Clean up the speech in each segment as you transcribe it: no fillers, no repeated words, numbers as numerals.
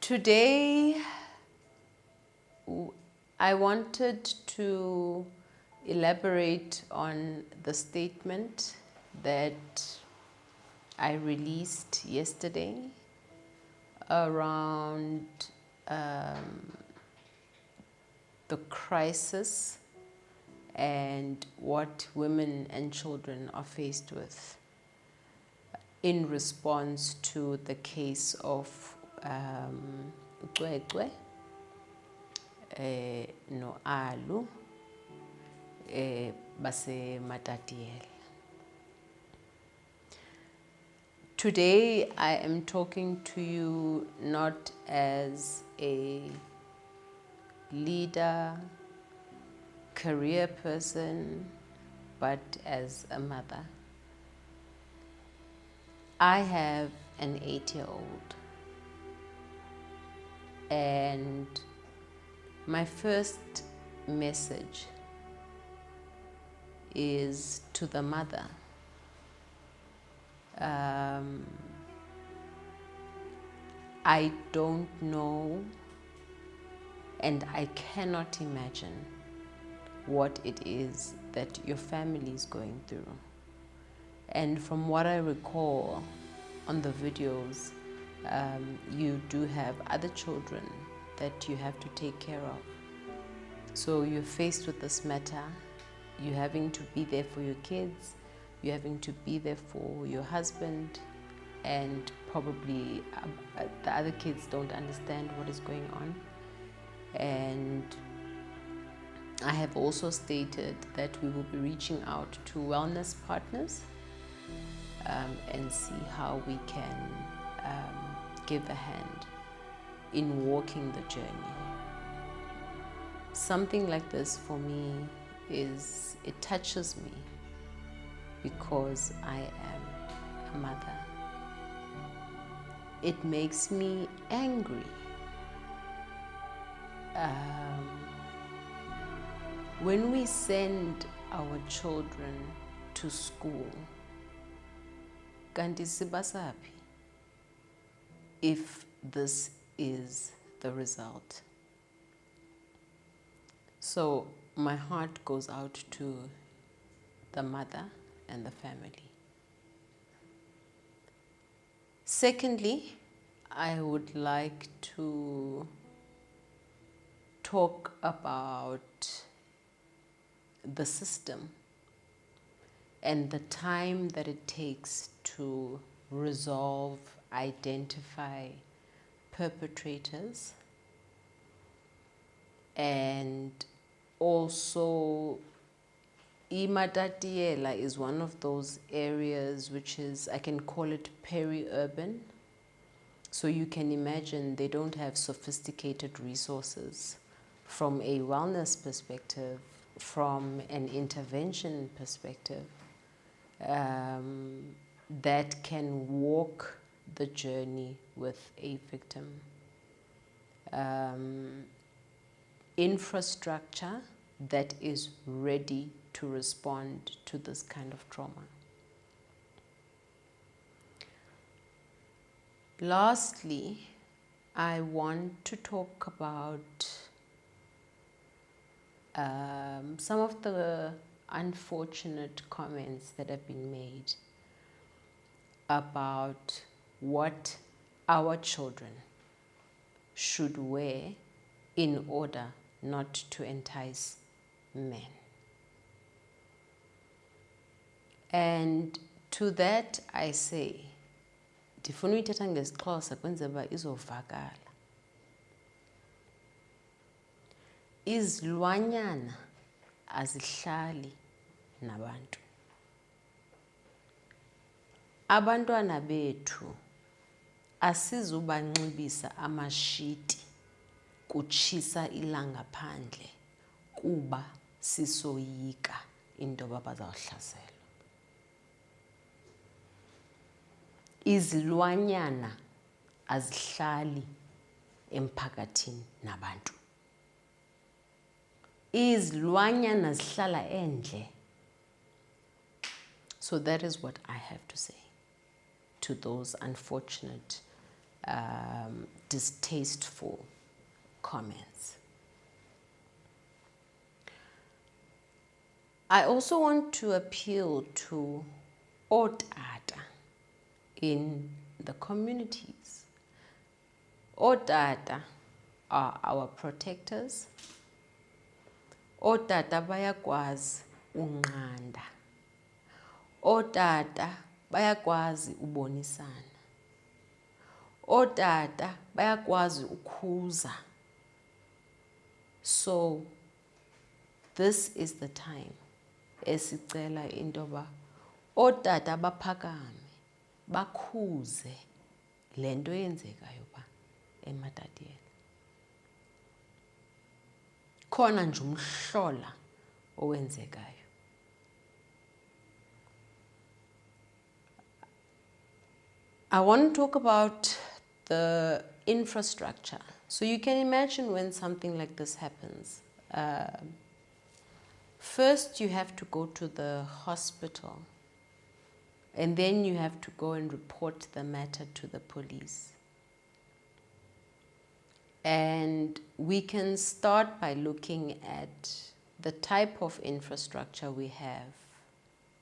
Today, I wanted to elaborate on the statement that I released yesterday around the crisis and what women and children are faced with in response to the case of Cwecwe and Alu base matatiel. Today I am talking to you not as a leader, career person, but as a mother. I have an 8-year-old, and my first message is to the mother. I don't know, and I cannot imagine what it is that your family is going through. And from what I recall on the videos, you do have other children that you have to take care of. So you're faced with this matter. You're having to be there for your kids. You're having to be there for your husband. And probably the other kids don't understand what is going on. And I have also stated that we will be reaching out to wellness partners and see how we can give a hand in walking the journey. Something like this for me it touches me because I am a mother. It makes me angry. When we send our children to school, kanti sibasaphi if this is the result? So my heart goes out to the mother and the family. Secondly, I would like to talk about the system and the time that it takes to resolve, identify perpetrators, and also imatatiela is one of those areas which is, I can call it peri-urban. So you can imagine they don't have sophisticated resources from a wellness perspective, from an intervention perspective, that can walk the journey with a victim. Infrastructure that is ready to respond to this kind of trauma. Lastly, I want to talk about some of the unfortunate comments that have been made about what our children should wear in order not to entice men. And to that I say, ndifuna uyithetha ngesiXhosa kwenzela uba izovakala. Izilwanyana azihlali nabantu. Abantwana bethu asizubanxibisa amashiti kutshisa ilanga phandle kuba sisoyika into yoba bazawuhlaselwa. Izilwanyana azihlali emphakathini nabantu. Izilwanyana zihlala endle. So that is what I have to say to those unfortunate distasteful comments. I also want to appeal to otata in the communities. Otata are our protectors. Otata bayakwazi unqanda. Otata bayakwazi ubonisana. Otata bayakwazi ukhuza. So this is the time esicela intoba otata baphakame bakhuze lento yenzekayo ba eMatatiele. Khona nje umhlola owenzekayo. I want to talk about the infrastructure. So you can imagine when something like this happens. First, you have to go to the hospital, and then you have to go and report the matter to the police. And we can start by looking at the type of infrastructure we have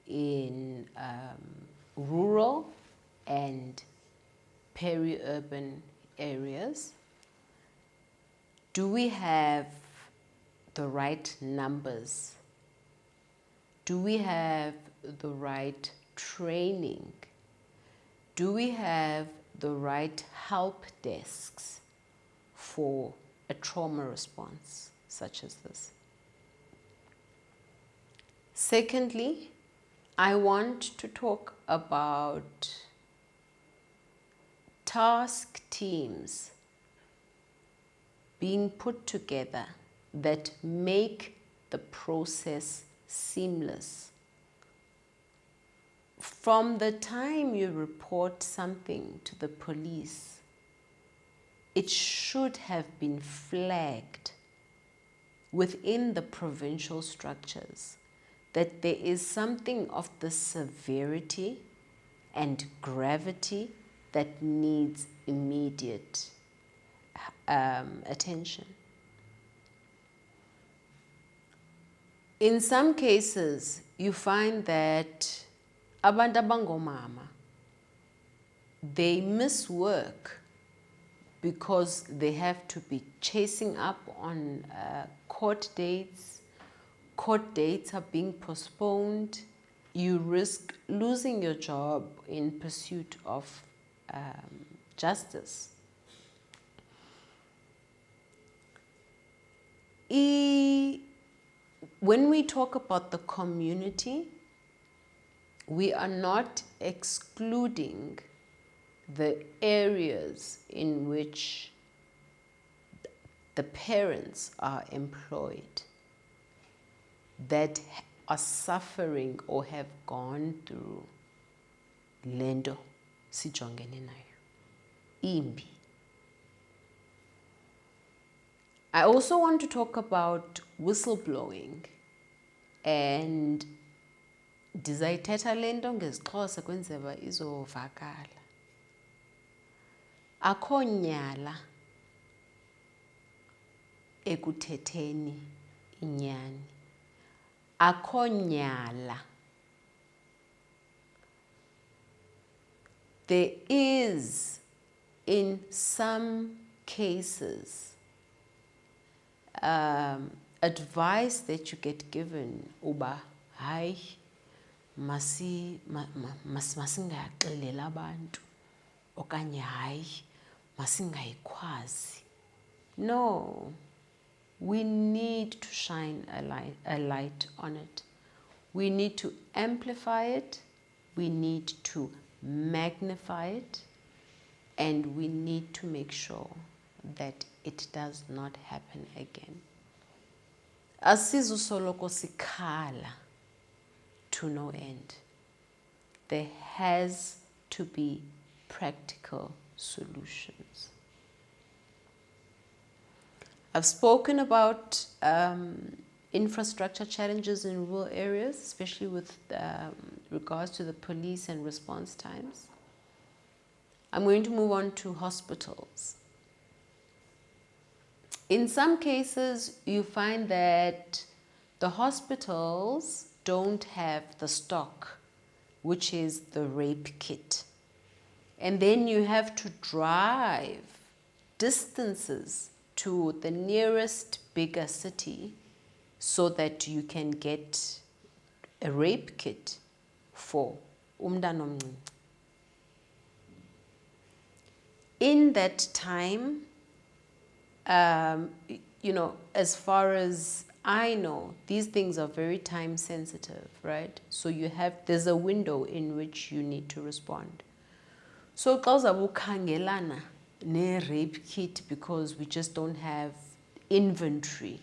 in rural and peri-urban areas. Do we have the right numbers? Do we have the right training? Do we have the right help desks for a trauma response such as this? Secondly, I want to talk about task teams being put together that make the process seamless. From the time you report something to the police, it should have been flagged within the provincial structures that there is something of the severity and gravity that needs immediate attention. In some cases, you find that abantu abangomama, they miss work because they have to be chasing up on court dates. Court dates are being postponed. You risk losing your job in pursuit of justice. When we talk about the community, we are not excluding the areas in which the parents are employed that are suffering or have gone through lento sijongene nayo imbi. I also want to talk about whistleblowing, and ndizayithetha lento ngesiXhosa kwenzeba izovakala. Akho nyala ekuthetheni inyani. Akho nyala. There is, in some cases, advice that you get given uba hayi masingayaxelela abantu okanye hayi masingayikhwazi. No, we need to shine a light on it. We need to amplify it. We need to magnify it. And we need to make sure that it does not happen again. Asizusoloko sikhala to no end. There has to be practical solutions. I've spoken about infrastructure challenges in rural areas, especially with regards to the police and response times. I'm going to move on to hospitals. In some cases, you find that the hospitals don't have the stock, which is the rape kit. And then you have to drive distances to the nearest bigger city so that you can get a rape kit for umntwana omncinci. In that time, as far as I know, these things are very time sensitive, right? So there's a window in which you need to respond. So xa uzabe ukhangelana ne-rape kit because we just don't have inventory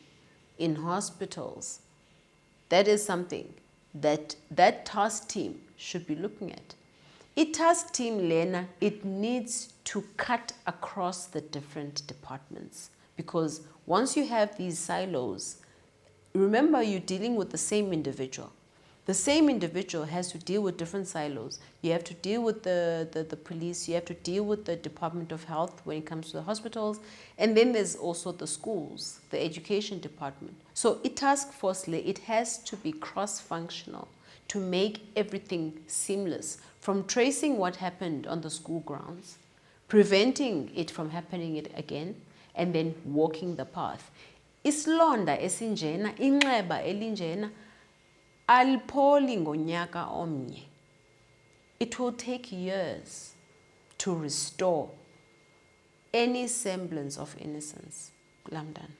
in hospitals, that is something that task team should be looking at. I-task team lena, it needs to cut across the different departments, because once you have these silos, remember you're dealing with the same individual. The same individual has to deal with different silos. You have to deal with the police, you have to deal with the Department of Health when it comes to the hospitals, and then there's also the schools, the education department. So task force, it has to be cross-functional to make everything seamless, from tracing what happened on the school grounds, preventing it from happening again, and then walking the path. Isilonda esinjena, inxeba elinjena, alipholi ngonyaka omnye. It will take years to restore any semblance of innocence. Lamdan.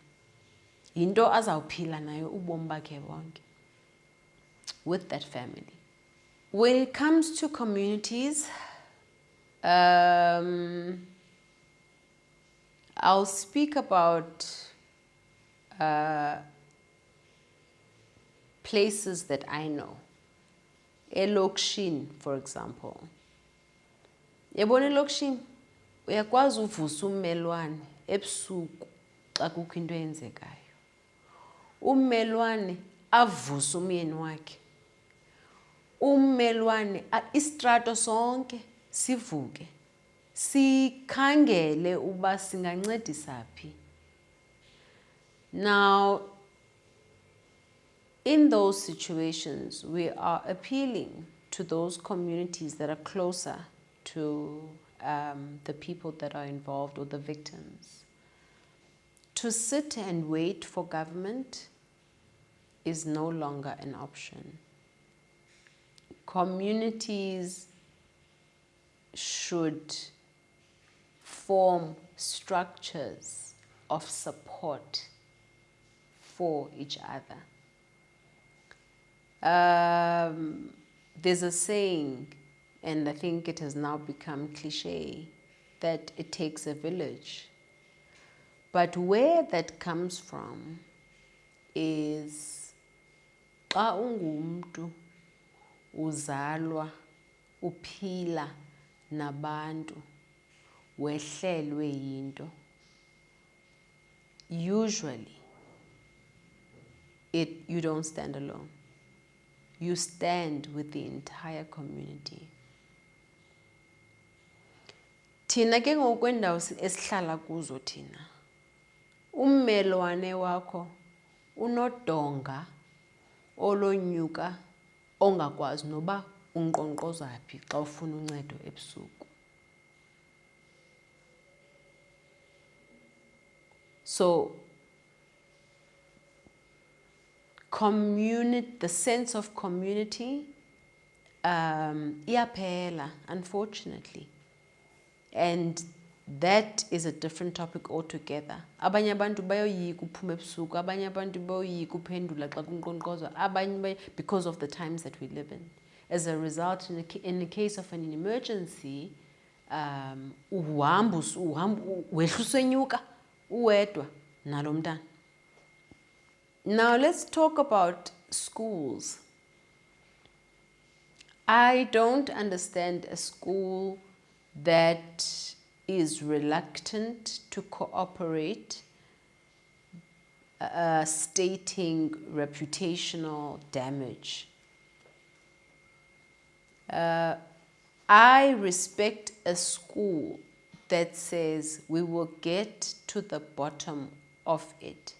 Yinto azawuphila nayo ubomi bakhe bonke with that family. When it comes to communities, I'll speak about places that I know. Elokishini, for example. Yabona elokishini, uyakwazi uvusa ummelwane ebusuku xa kukho into eyenzekayo. Ummelwane avuse umyeni wakhe. Ummelwane istrato sonke sivuke. Sikhangele uba singancedisa phi. Now, in those situations, we are appealing to those communities that are closer to the people that are involved or the victims. To sit and wait for government is no longer an option. Communities should form structures of support for each other. There's a saying, and I think it has now become cliche, that it takes a village. But where that comes from is xa ungumntu uzalwa uphila nabantu wehlelwe yinto, usually you don't stand alone. You stand with the entire community. Thina ke ngokwendawo esihlala kuzo thina, ummelwane wakho unodonga olonyuka ongakwazi noba unqonqoza phi xa ufuna uncedo ebusuku. So the sense of community iyaphela, unfortunately. And that is a different topic altogether. Abanye abantu bayoyika uphuma ebusuku, abanye abantu bayoyika uphendula xa kunqonqozwa, abanye because of the times that we live in. As a result, in the case of an emergency, uhamba wehluswe nyuka uwedwa nalo mntana. Now let's talk about schools. I don't understand a school that is reluctant to cooperate, stating reputational damage. I respect a school that says we will get to the bottom of it,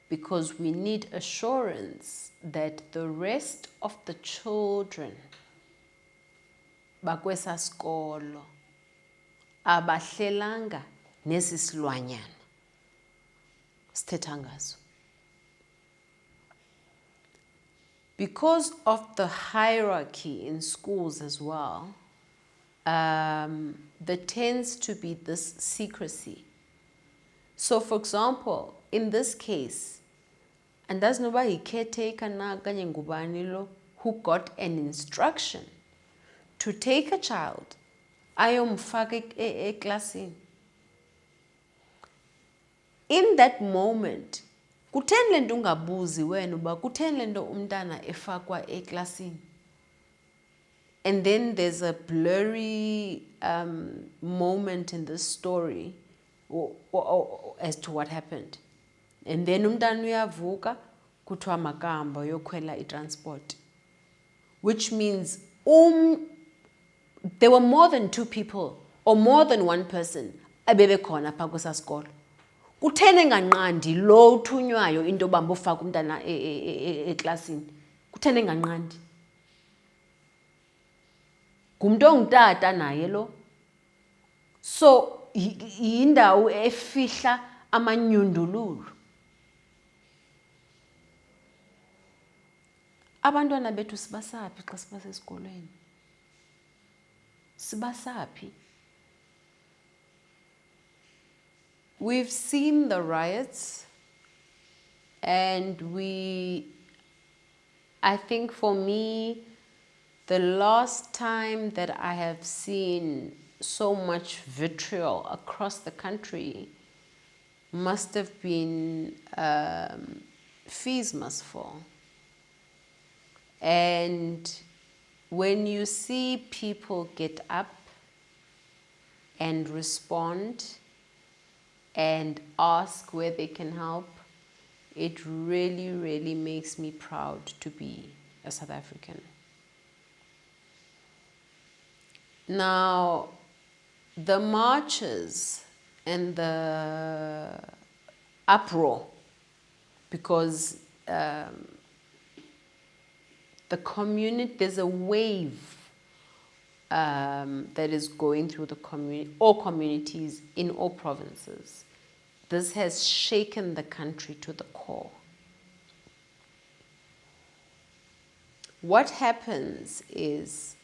because we need assurance that the rest of the children bakwesa skolo abahlelanga nesi silwanyana sithetha ngaso. Because of the hierarchy in schools as well, there tends to be this secrecy. So for example, in this case, andazi noba yi-caretaker na kanye ngubani lo who got an instruction to take a child ayomfaka eklasini. In that moment, kutheni lento ungabuzi wena uba kutheni lento umntana efakwa eklasini? And then there's a blurry moment in this story as to what happened. And then umntana uyavuka kuthiwa makahamba yokhwela itransport. Which means there were more than two people or more than one person abebekhona phaa kwesaa sikolo. Kutheni enganqandi lo uthunywayo into yoba mbofaka umntana eklasini? Kutheni enganqandi? Ngumntu ongutata naye lo. So yindawo efihla amanyundululu. Abantwana bethu sibasaphi xa sibasesikolweni? Sibasaphi? We've seen the riots, and I think for me, the last time that I have seen so much vitriol across the country must have been Fees Must Fall. And when you see people get up and respond and ask where they can help, it really, really makes me proud to be a South African. Now, the marches and the uproar, because the community, there's a wave that is going through all communities in all provinces. This has shaken the country to the core. What happens is,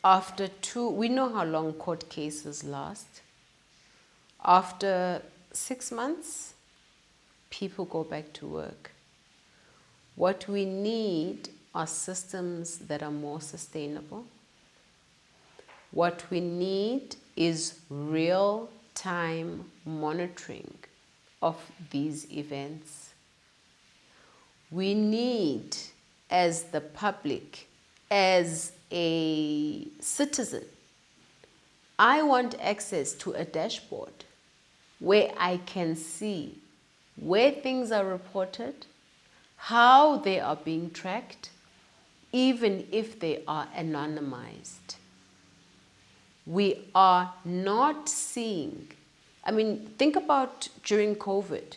we know how long court cases last. After 6 months, people go back to work. What we need are systems that are more sustainable. What we need is real-time monitoring of these events. We need, as the public, as a citizen, I want access to a dashboard where I can see where things are reported, how they are being tracked, even if they are anonymized. We are not seeing, think about during COVID.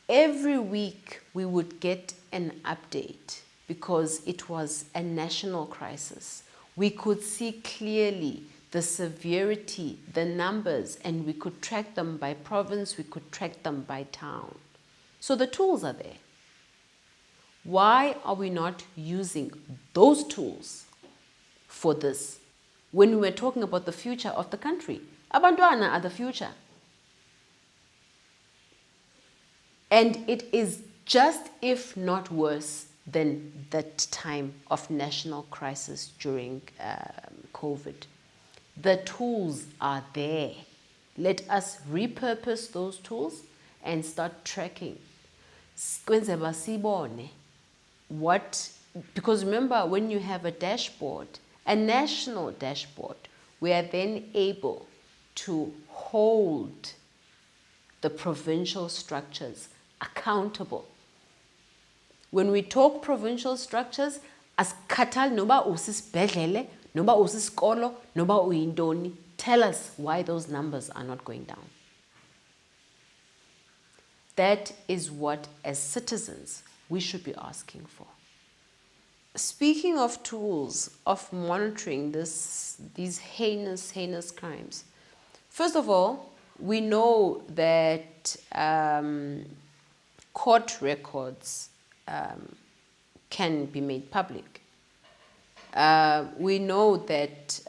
Every week we would get an update because it was a national crisis. We could see clearly the severity, the numbers, and we could track them by province, we could track them by town. So the tools are there. Why are we not using those tools for this? When we were talking about the future of the country, abantwana are the future. And it is just, if not worse, than that time of national crisis during COVID. The tools are there. Let us repurpose those tools and start tracking. Because remember, when you have a dashboard, a national dashboard, we are then able to hold the provincial structures accountable. When we talk provincial structures, Asikhathali noba usisibhedlele, noba usisikolo, noba uyintoni. Tell us why those numbers are not going down. That is what, as citizens, we should be asking for. Speaking of tools of monitoring these heinous crimes, first of all, we know that court records can be made public. We know that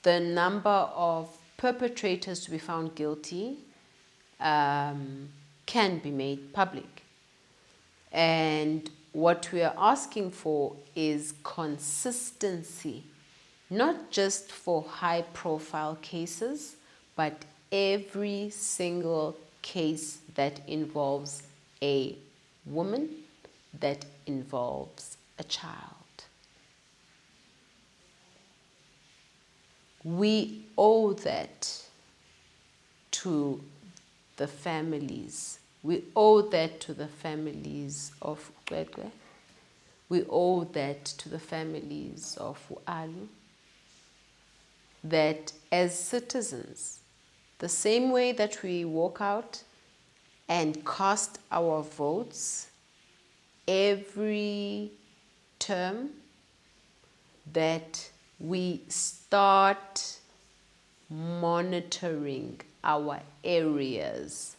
the number of perpetrators to be found guilty can be made public. And what we are asking for is consistency, not just for high-profile cases, but every single case that involves a woman, that involves a child. We owe that to the families. We owe that to the families of Cwecwe. We owe that to the families of Alu. That as citizens, the same way that we walk out and cast our votes every term, that we start monitoring our areas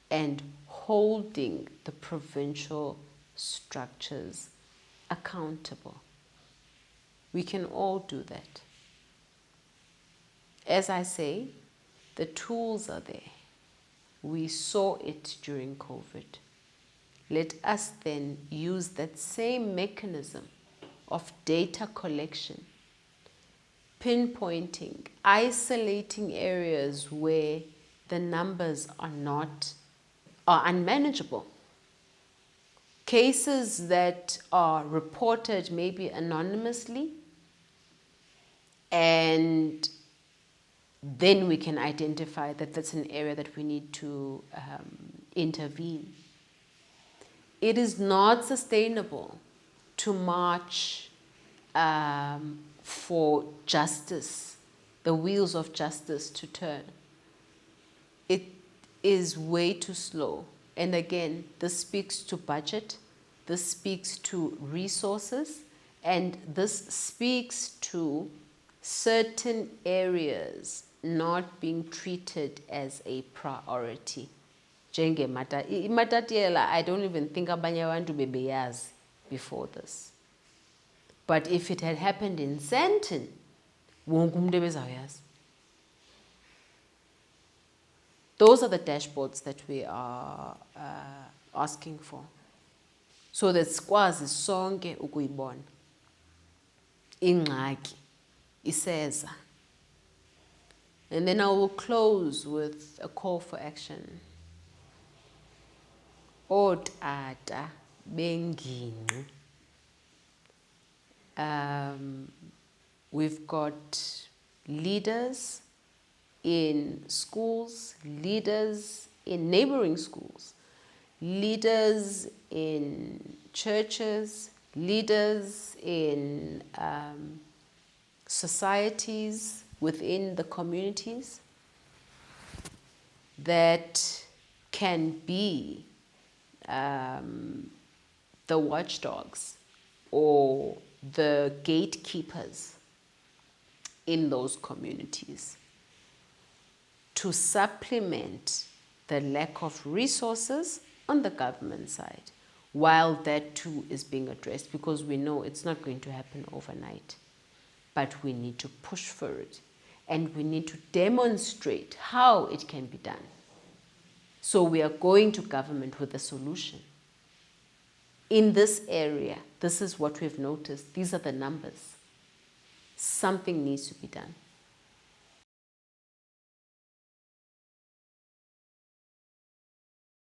and holding the provincial structures accountable. We can all do that. As I say, the tools are there. We saw it during COVID. Let us then use that same mechanism of data collection, pinpointing, isolating areas where the numbers are unmanageable. Cases that are reported maybe anonymously, and then we can identify that that's an area that we need to intervene. It is not sustainable to march for justice, the wheels of justice to turn. It is way too slow. And again, this speaks to budget, this speaks to resources, and this speaks to certain areas not being treated as a priority. Imatatiela, I don't even think abanye abantu bebeyazi before this. But if it had happened in Sandton, wonke umuntu ebezawuyazi. Those are the dashboards that we are asking for, so that sikwazi sonke ukuyibona ingxaki iseza. And then I will close with a call for action. Otata bengingqi. We've got leaders in schools, leaders in neighboring schools, leaders in churches, leaders in societies within the communities that can be the watchdogs or the gatekeepers in those communities to supplement the lack of resources on the government side, while that too is being addressed, because we know it's not going to happen overnight. But we need to push for it, and we need to demonstrate how it can be done. So we are going to government with a solution. In this area, this is what we've noticed. These are the numbers. Something needs to be done.